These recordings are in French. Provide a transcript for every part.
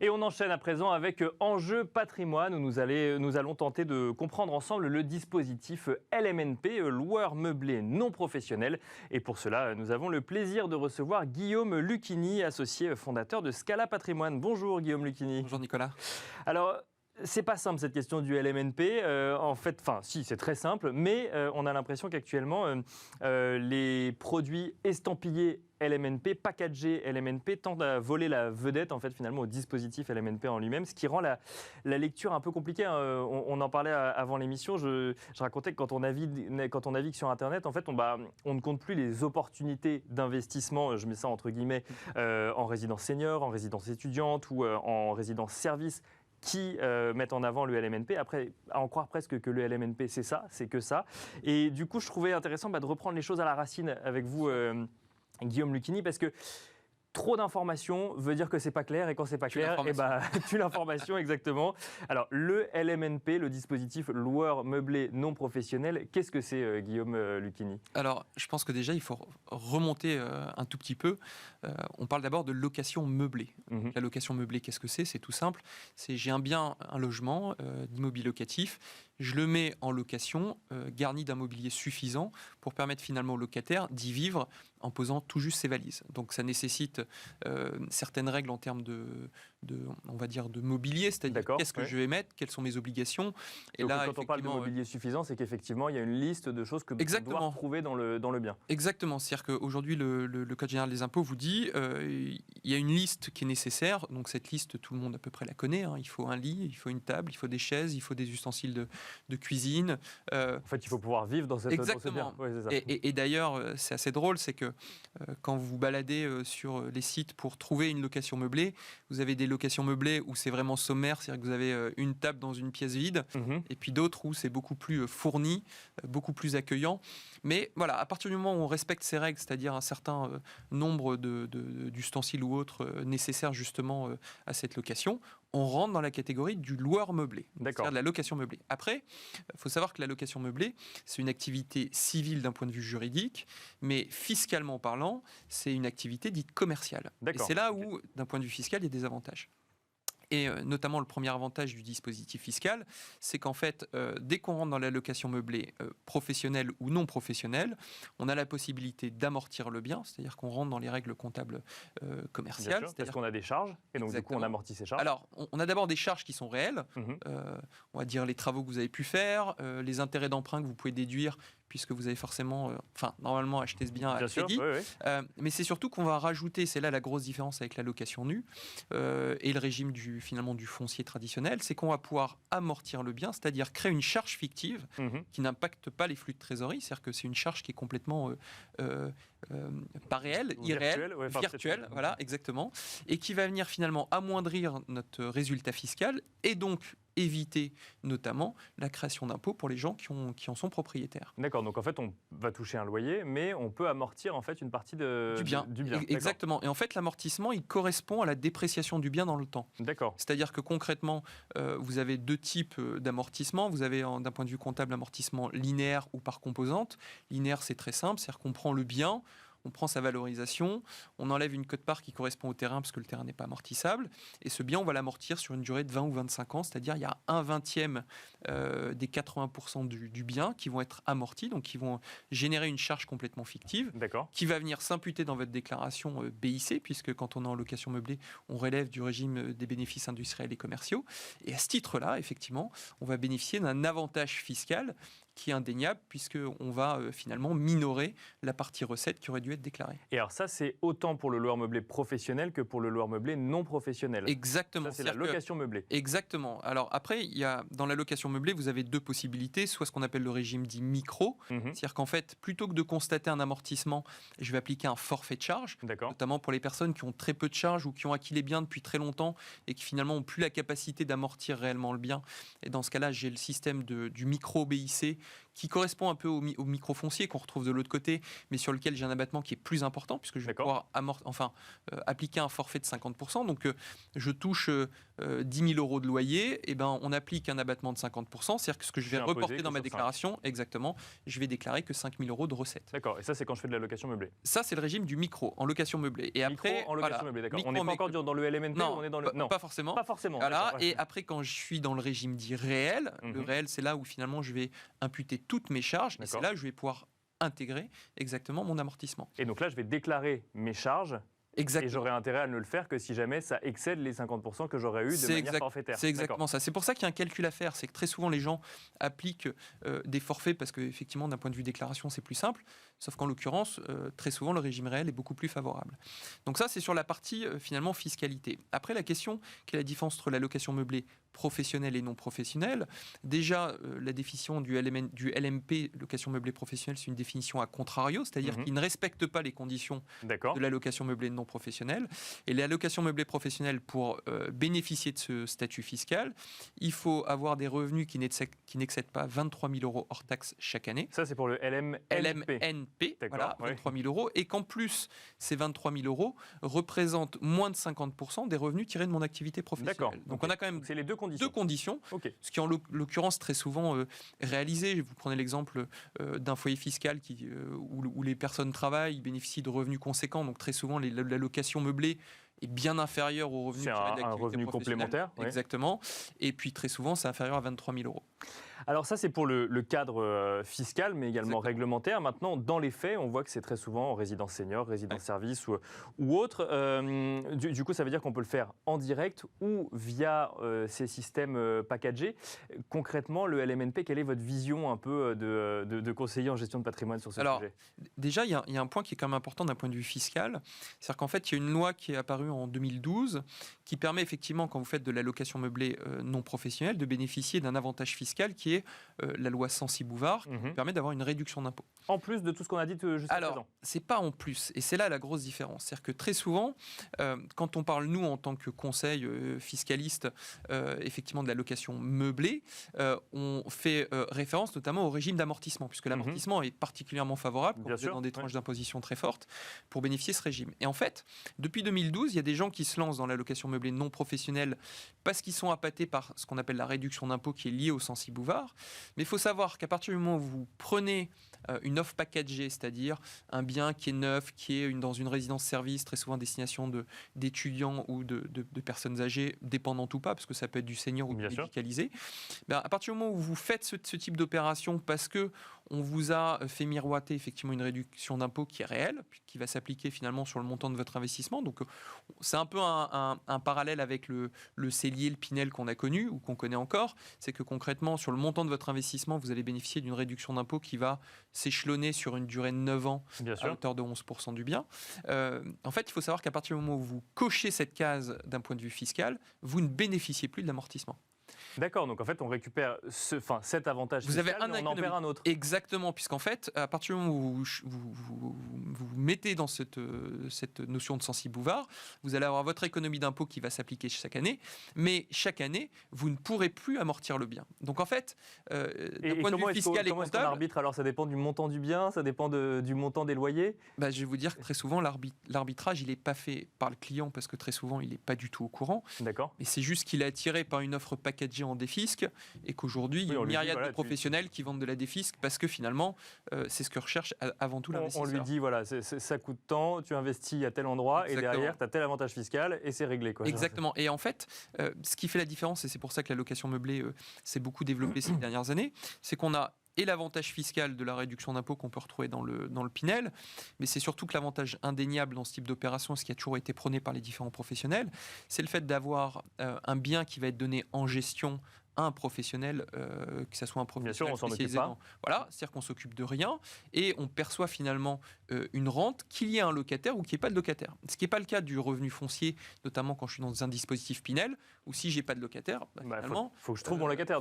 Et on enchaîne à présent avec Enjeu patrimoine, où nous allons tenter de comprendre ensemble le dispositif LMNP, loueur meublé non professionnel. Et pour cela, nous avons le plaisir de recevoir Guillaume Lucchini, associé fondateur de Scala Patrimoine. Bonjour Guillaume Lucchini. Bonjour Nicolas. Alors, c'est pas simple cette question du LMNP. En fait, enfin, si, c'est très simple, mais on a l'impression qu'actuellement, les produits estampillés LMNP, packagés LMNP, tendent à voler la vedette en fait finalement au dispositif LMNP en lui-même, ce qui rend la lecture un peu compliquée. On en parlait avant l'émission. Je racontais que quand on navigue sur Internet, en fait, on ne compte plus les opportunités d'investissement. Je mets ça entre guillemets en résidence senior, en résidence étudiante ou en résidence service, qui mettent en avant le LMNP. Après, à en croire presque que le LMNP, c'est ça, c'est que ça. Et du coup, je trouvais intéressant de reprendre les choses à la racine avec vous, Guillaume Lucchini, parce que trop d'informations veut dire que c'est pas clair, et quand c'est pas clair, tue l'information, exactement. Alors, le LMNP, le dispositif loueur meublé non professionnel, qu'est-ce que c'est, Guillaume Lucchini ? Alors, je pense que déjà, il faut remonter un tout petit peu. On parle d'abord de location meublée. Donc, la location meublée, qu'est-ce que c'est ? C'est tout simple. C'est j'ai un bien, un logement d'immobilier locatif. Je le mets en location, garni d'un mobilier suffisant pour permettre finalement au locataire d'y vivre en posant tout juste ses valises. Donc ça nécessite certaines règles en termes on va dire de mobilier, c'est-à-dire qu'est-ce que je vais mettre, quelles sont mes obligations. Et donc, là, quand on parle de mobilier suffisant, c'est qu'effectivement, il y a une liste de choses que on doit retrouver dans le bien. Exactement. C'est-à-dire qu'aujourd'hui, le Code général des impôts vous dit il y a une liste qui est nécessaire. Donc cette liste, tout le monde à peu près la connaît. Il faut un lit, il faut une table, il faut des chaises, il faut des ustensiles de cuisine. En fait, il faut pouvoir vivre dans cette exactement. Dans ce bien. Ouais, et d'ailleurs, c'est assez drôle, c'est que quand vous vous baladez sur les sites pour trouver une location meublée, vous avez des locations meublées où c'est vraiment sommaire, c'est-à-dire que vous avez une table dans une pièce vide, et puis d'autres où c'est beaucoup plus fourni, beaucoup plus accueillant. Mais voilà, à partir du moment où on respecte ces règles, c'est-à-dire un certain nombre d'ustensiles ou autres nécessaires justement à cette location, on rentre dans la catégorie du loueur meublé, c'est-à-dire de la location meublée. Après, il faut savoir que la location meublée, c'est une activité civile d'un point de vue juridique, mais fiscalement parlant, c'est une activité dite commerciale. Et c'est là où, d'un point de vue fiscal, il y a des avantages. Et notamment, le premier avantage du dispositif fiscal, c'est qu'en fait, dès qu'on rentre dans la location meublée professionnelle ou non professionnelle, on a la possibilité d'amortir le bien, c'est-à-dire qu'on rentre dans les règles comptables commerciales. Parce qu'on a des charges, et donc du coup, on amortit ces charges. Alors, on a d'abord des charges qui sont réelles, on va dire les travaux que vous avez pu faire, les intérêts d'emprunt que vous pouvez déduire, puisque vous avez forcément, normalement, acheté ce bien à crédit. Mais c'est surtout qu'on va rajouter, c'est là la grosse différence avec la location nue et le régime du foncier traditionnel, c'est qu'on va pouvoir amortir le bien, c'est-à-dire créer une charge fictive qui n'impacte pas les flux de trésorerie, c'est-à-dire que c'est une charge qui est complètement pas réelle, irréelle, virtuelle, voilà, exactement, et qui va venir finalement amoindrir notre résultat fiscal et donc éviter notamment la création d'impôts pour les gens qui en sont propriétaires. D'accord, donc en fait on va toucher un loyer, mais on peut amortir en fait une partie du bien. Exactement, et en fait l'amortissement il correspond à la dépréciation du bien dans le temps. D'accord. C'est-à-dire que concrètement vous avez deux types d'amortissement. Vous avez d'un point de vue comptable l'amortissement linéaire ou par composante. Linéaire c'est très simple, c'est-à-dire qu'on prend le bien, on prend sa valorisation, on enlève une quote-part qui correspond au terrain parce que le terrain n'est pas amortissable, et ce bien, on va l'amortir sur une durée de 20 ou 25 ans, c'est-à-dire il y a 1/20 des 80% du bien qui vont être amortis, donc qui vont générer une charge complètement fictive, qui va venir s'imputer dans votre déclaration BIC, puisque quand on est en location meublée, on relève du régime des bénéfices industriels et commerciaux, et à ce titre-là, effectivement, on va bénéficier d'un avantage fiscal qui est indéniable, puisqu'on va finalement minorer la partie recette qui aurait dû être déclarée. Et alors ça, c'est autant pour le loueur meublé professionnel que pour le loueur meublé non professionnel. Exactement. Ça, c'est la location meublée. Exactement. Alors après, dans la location meublée, vous avez deux possibilités, soit ce qu'on appelle le régime dit micro, c'est-à-dire qu'en fait, plutôt que de constater un amortissement, je vais appliquer un forfait de charge, notamment pour les personnes qui ont très peu de charges ou qui ont acquis les biens depuis très longtemps et qui finalement n'ont plus la capacité d'amortir réellement le bien. Et dans ce cas-là, j'ai le système du micro BIC qui correspond un peu au microfoncier qu'on retrouve de l'autre côté, mais sur lequel j'ai un abattement qui est plus important, puisque je vais pouvoir appliquer un forfait de 50%. Donc, je touche 10 000 euros de loyer, et ben, on applique un abattement de 50%, c'est-à-dire que ce que je vais reporter dans ma déclaration, exactement, je vais déclarer que 5 000 euros de recettes. D'accord, et ça, c'est quand je fais de la location meublée. Ça, c'est le régime du micro, en location meublée. Et après, en location meublée, d'accord. On n'est pas encore dans le LMNP, non, on est dans le... Non, pas forcément. Pas forcément. Voilà. Et après, quand je suis dans le régime dit réel, le réel, c'est là où finalement je vais imputer toutes mes charges, et c'est là où je vais pouvoir intégrer exactement mon amortissement. Et donc là, je vais déclarer mes charges. Exactement. Et j'aurais intérêt à ne le faire que si jamais ça excède les 50% que j'aurais eu de manière forfaitaire. C'est exactement ça. C'est pour ça qu'il y a un calcul à faire. C'est que très souvent, les gens appliquent des forfaits parce qu'effectivement, d'un point de vue déclaration, c'est plus simple. Sauf qu'en l'occurrence, très souvent, le régime réel est beaucoup plus favorable. Donc ça, c'est sur la partie, finalement, fiscalité. Après, la question, quelle est la différence entre la location meublée professionnelle et non professionnelle? Déjà, la définition du LMP, location meublée professionnelle, c'est une définition à contrario, c'est-à-dire qu'il ne respecte pas les conditions de la location meublée non professionnelle. Et la location meublée professionnelle, pour bénéficier de ce statut fiscal, il faut avoir des revenus qui n'excèdent pas 23 000 euros hors taxes chaque année. Ça, c'est pour le LMNP. Voilà, 23 000 euros. Et qu'en plus, ces 23 000 euros représentent moins de 50% des revenus tirés de mon activité professionnelle. Donc, on a quand même les deux conditions. Ce qui est en l'occurrence très souvent réalisé. Vous prenez l'exemple d'un foyer fiscal où les personnes travaillent, ils bénéficient de revenus conséquents. Donc, très souvent, la location meublée est bien inférieur aux revenus tirés de l'activité professionnelle. C'est un revenu complémentaire. Exactement. Et puis, très souvent, c'est inférieur à 23 000 euros. Alors ça, c'est pour le cadre fiscal, mais également réglementaire. Maintenant, dans les faits, on voit que c'est très souvent en résidence senior, résidence service ou autre. Du coup, ça veut dire qu'on peut le faire en direct ou via ces systèmes packagés. Concrètement, le LMNP, quelle est votre vision un peu de conseiller en gestion de patrimoine sur ce sujet? Déjà, il y a un point qui est quand même important d'un point de vue fiscal. C'est-à-dire qu'en fait, il y a une loi qui est apparue en 2012 qui permet effectivement, quand vous faites de la location meublée non professionnelle, de bénéficier d'un avantage fiscal qui est la loi Censi-Bouvard, qui permet d'avoir une réduction d'impôt. En plus de tout ce qu'on a dit jusqu'à présent. Alors, c'est pas en plus, et c'est là la grosse différence. C'est-à-dire que très souvent, quand on parle, nous, en tant que conseil fiscaliste, effectivement de la location meublée, on fait référence notamment au régime d'amortissement, puisque l'amortissement est particulièrement favorable quand vous êtes dans des tranches d'imposition très fortes pour bénéficier de ce régime. Et en fait, depuis 2012, il y a des gens qui se lancent dans la location meublée non professionnelle parce qu'ils sont appâtés par ce qu'on appelle la réduction d'impôt qui est liée au Censi-Bouvard. Mais il faut savoir qu'à partir du moment où vous prenez une offre packagée, c'est-à-dire un bien qui est neuf, qui est dans une résidence-service, très souvent à destination d'étudiants ou de personnes âgées, dépendantes ou pas, parce que ça peut être du senior ou du médicalisé. À partir du moment où vous faites ce type d'opération parce que on vous a fait miroiter effectivement une réduction d'impôt qui est réelle, qui va s'appliquer finalement sur le montant de votre investissement. Donc c'est un peu un parallèle avec le cellier, le Pinel qu'on a connu ou qu'on connaît encore. C'est que concrètement, sur le montant de votre investissement, vous allez bénéficier d'une réduction d'impôt qui va s'échelonner sur une durée de 9 ans à hauteur de 11% du bien. En fait, il faut savoir qu'à partir du moment où vous cochez cette case d'un point de vue fiscal, vous ne bénéficiez plus de l'amortissement. D'accord, donc en fait on récupère cet avantage fiscal, avez mais on en perd un autre. Exactement, puisqu'en fait, à partir du moment où vous mettez dans cette notion de Censi-Bouvard, vous allez avoir votre économie d'impôt qui va s'appliquer chaque année, mais chaque année, vous ne pourrez plus amortir le bien. Donc en fait, d'un point de vue fiscal et comptable... Comment est-ce qu'on arbitre? Alors ça dépend du montant du bien, ça dépend du montant des loyers? Je vais vous dire que très souvent, l'arbitrage, il n'est pas fait par le client, parce que très souvent, il n'est pas du tout au courant. D'accord. Mais c'est juste qu'il est attiré par une offre packagée en défisque, et qu'aujourd'hui, il y a une myriade de professionnels qui vendent de la défisque parce que finalement, c'est ce que recherche avant tout l'investisseur. On lui dit, voilà, ça coûte tant, tu investis à tel endroit, et derrière, tu as tel avantage fiscal, et c'est réglé. Exactement. Et en fait, ce qui fait la différence, et c'est pour ça que la location meublée s'est beaucoup développée ces dernières années, c'est qu'on a et l'avantage fiscal de la réduction d'impôt qu'on peut retrouver dans le Pinel, mais c'est surtout que l'avantage indéniable dans ce type d'opération, ce qui a toujours été prôné par les différents professionnels, c'est le fait d'avoir un bien qui va être donné en gestion à un professionnel, que ce soit un professionnel spécialisé. Voilà, c'est-à-dire qu'on s'occupe de rien et on perçoit finalement une rente qu'il y ait un locataire ou qu'il n'y ait pas de locataire. Ce qui n'est pas le cas du revenu foncier, notamment quand je suis dans un dispositif Pinel, ou si j'ai pas de locataire, finalement... faut que je trouve mon locataire.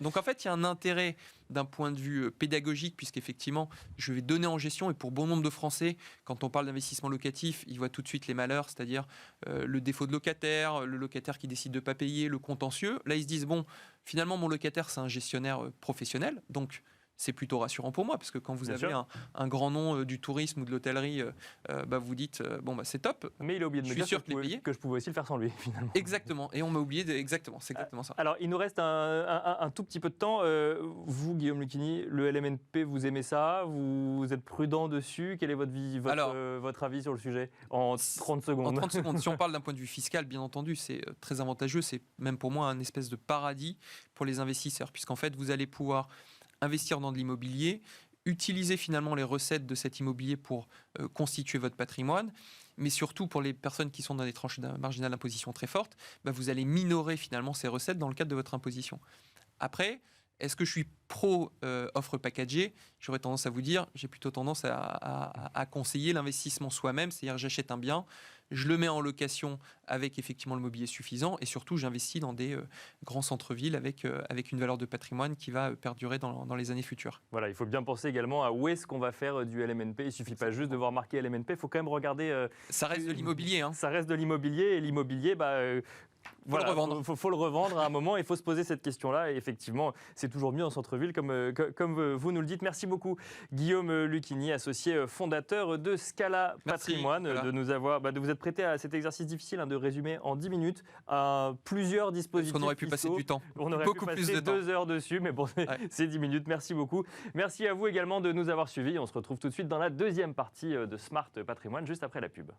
Donc en fait, il y a un intérêt d'un point de vue pédagogique, puisqu'effectivement, je vais donner en gestion, et pour bon nombre de Français, quand on parle d'investissement locatif, ils voient tout de suite les malheurs, c'est-à-dire le défaut de locataire, le locataire qui décide de ne pas payer, le contentieux. Là, ils se disent, bon, finalement, mon locataire, c'est un gestionnaire professionnel, donc c'est plutôt rassurant pour moi, parce que quand vous Bien avez sûr. un grand nom du tourisme ou de l'hôtellerie, vous dites, c'est top. Mais il a oublié de Je me suis dire sûr que les payer. que je pouvais aussi le faire sans lui, finalement. Exactement, et on m'a oublié, exactement, c'est exactement ça. Alors, il nous reste un tout petit peu de temps. Vous, Guillaume Lucchini, le LMNP, vous aimez ça? Vous êtes prudent dessus? Quel est votre avis sur le sujet? En 30 secondes. En 30 secondes, si on parle d'un point de vue fiscal, bien entendu, c'est très avantageux. C'est même pour moi un espèce de paradis pour les investisseurs, puisqu'en fait, vous allez pouvoir investir dans de l'immobilier, utiliser finalement les recettes de cet immobilier pour constituer votre patrimoine, mais surtout pour les personnes qui sont dans des tranches marginales d'imposition très fortes, vous allez minorer finalement ces recettes dans le cadre de votre imposition. Après, est-ce que je suis pro offre packagée? J'aurais tendance à vous dire, j'ai plutôt tendance à conseiller l'investissement soi-même, c'est-à-dire j'achète un bien, je le mets en location avec effectivement le mobilier suffisant et surtout j'investis dans des grands centres-villes avec une valeur de patrimoine qui va perdurer dans les années futures. Voilà, il faut bien penser également à où est-ce qu'on va faire du LMNP. Il ne suffit pas juste de voir marqué LMNP, il faut quand même regarder... ça reste de l'immobilier. Ça reste de l'immobilier et l'immobilier... Faut le revendre. Faut le revendre à un moment, il faut se poser cette question-là. Et effectivement, c'est toujours mieux en centre-ville, comme vous nous le dites. Merci beaucoup, Guillaume Lucchini, associé fondateur de Scala Patrimoine, de vous être prêté à cet exercice difficile de résumer en 10 minutes plusieurs dispositifs. Parce qu'on aurait pu passer du temps. On aurait beaucoup pu plus passer de temps. 2 heures dessus, mais bon, c'est 10 minutes. Merci beaucoup. Merci à vous également de nous avoir suivis. On se retrouve tout de suite dans la deuxième partie de Smart Patrimoine, juste après la pub.